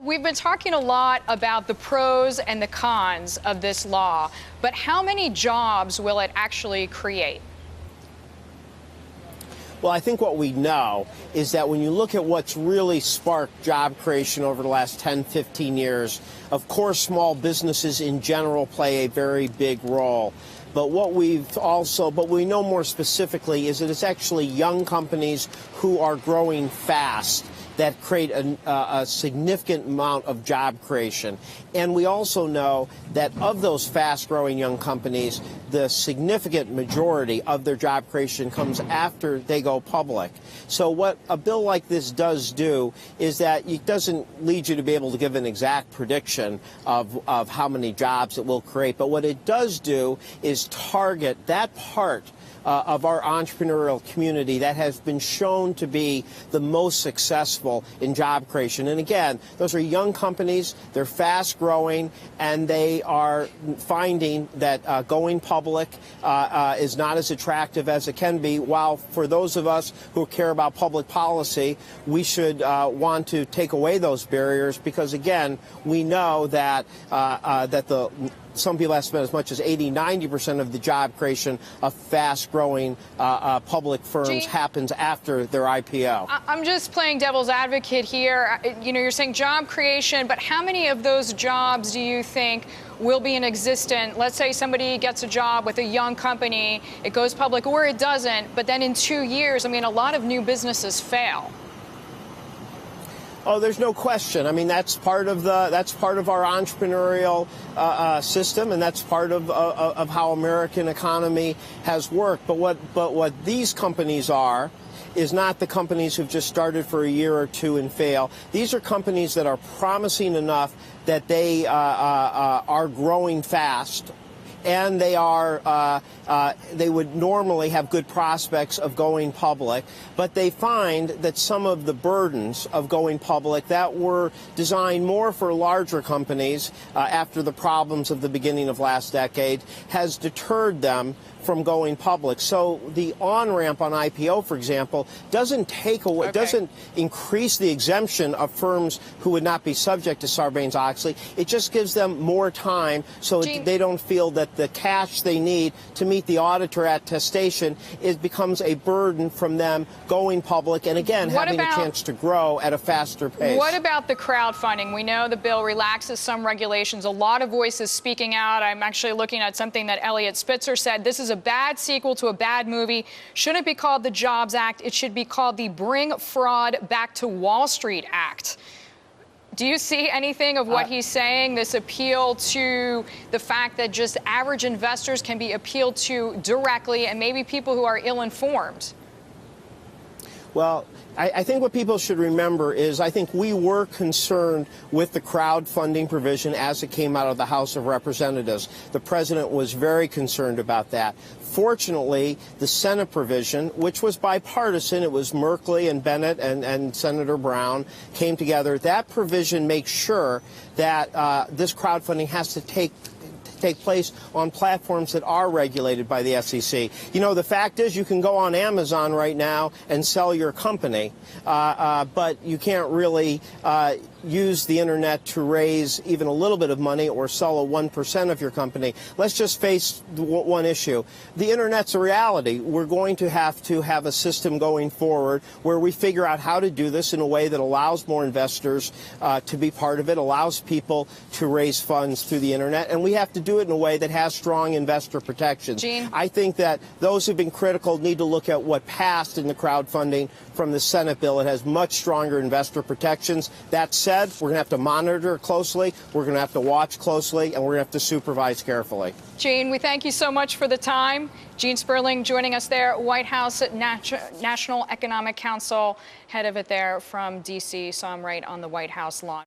We've been talking a lot about the pros and the cons of this law, but how many jobs will it actually create? Well, I think what we know is that when you look at what's really sparked job creation over the last 10, 15 years, of course, small businesses in general play a very big role. But what we know more specifically is that it's actually young companies who are growing fast that create a significant amount of job creation. And we also know that of those fast-growing young companies, the significant majority of their job creation comes after they go public. So what a bill like this does do is that it doesn't lead you to be able to give an exact prediction of how many jobs it will create. But what it does do is target that part of our entrepreneurial community that has been shown to be the most successful in job creation. And again, those are young companies, they're fast growing, and they are finding that going public is not as attractive as it can be, while for those of us who care about public policy, we should want to take away those barriers because, again, we know that some people estimate as much as 80–90% of the job creation of fast-growing public firms happens after their IPO. I'm just playing devil's advocate here. You know, you're saying job creation, but how many of those jobs do you think will be in existence? Let's say somebody gets a job with a young company, it goes public, or it doesn't, but then in 2 years, I mean, a lot of new businesses fail. Oh, there's no question. I mean, that's part of our entrepreneurial system, and that's part of how American economy has worked. But what these companies are is not the companies who've just started for a year or two and fail. These are companies that are promising enough that they are growing fast. And they would normally have good prospects of going public, but they find that some of the burdens of going public that were designed more for larger companies after the problems of the beginning of last decade has deterred them from going public. So the on-ramp on IPO, for example, doesn't take away, doesn't increase the exemption of firms who would not be subject to Sarbanes-Oxley. It just gives them more time so they don't feel that the cash they need to meet the auditor attestation becomes a burden from them going public and, again, having a chance to grow at a faster pace. What about the crowdfunding? We know the bill relaxes some regulations. A lot of voices speaking out. I'm actually looking at something that Eliot Spitzer said. This is a bad sequel to a bad movie. Shouldn't be called the Jobs Act. It should be called the Bring Fraud Back to Wall Street Act. Do you see anything of what he's saying, this appeal to the fact that just average investors can be appealed to directly and maybe people who are ill-informed? Well, I think what people should remember is I think we were concerned with the crowdfunding provision as it came out of the House of Representatives. The president was very concerned about that. Fortunately, the Senate provision, which was bipartisan, it was Merkley and Bennett and Senator Brown came together. That provision makes sure that this crowdfunding has to take place on platforms that are regulated by the SEC. You know, the fact is you can go on Amazon right now and sell your company, but you can't really use the internet to raise even a little bit of money or sell a 1% of your company. Let's just face one issue. The internet's a reality. We're going to have a system going forward where we figure out how to do this in a way that allows more investors to be part of it, allows people to raise funds through the internet, and we have to do it in a way that has strong investor protections. Gene? I think that those who've been critical need to look at what passed in the crowdfunding from the Senate bill. It has much stronger investor protections. That said, we're going to have to monitor closely, we're going to have to watch closely, and we're going to have to supervise carefully. Gene, we thank you so much for the time. Gene Sperling joining us there, White House National Economic Council, head of it there from D.C., so I'm right on the White House lawn.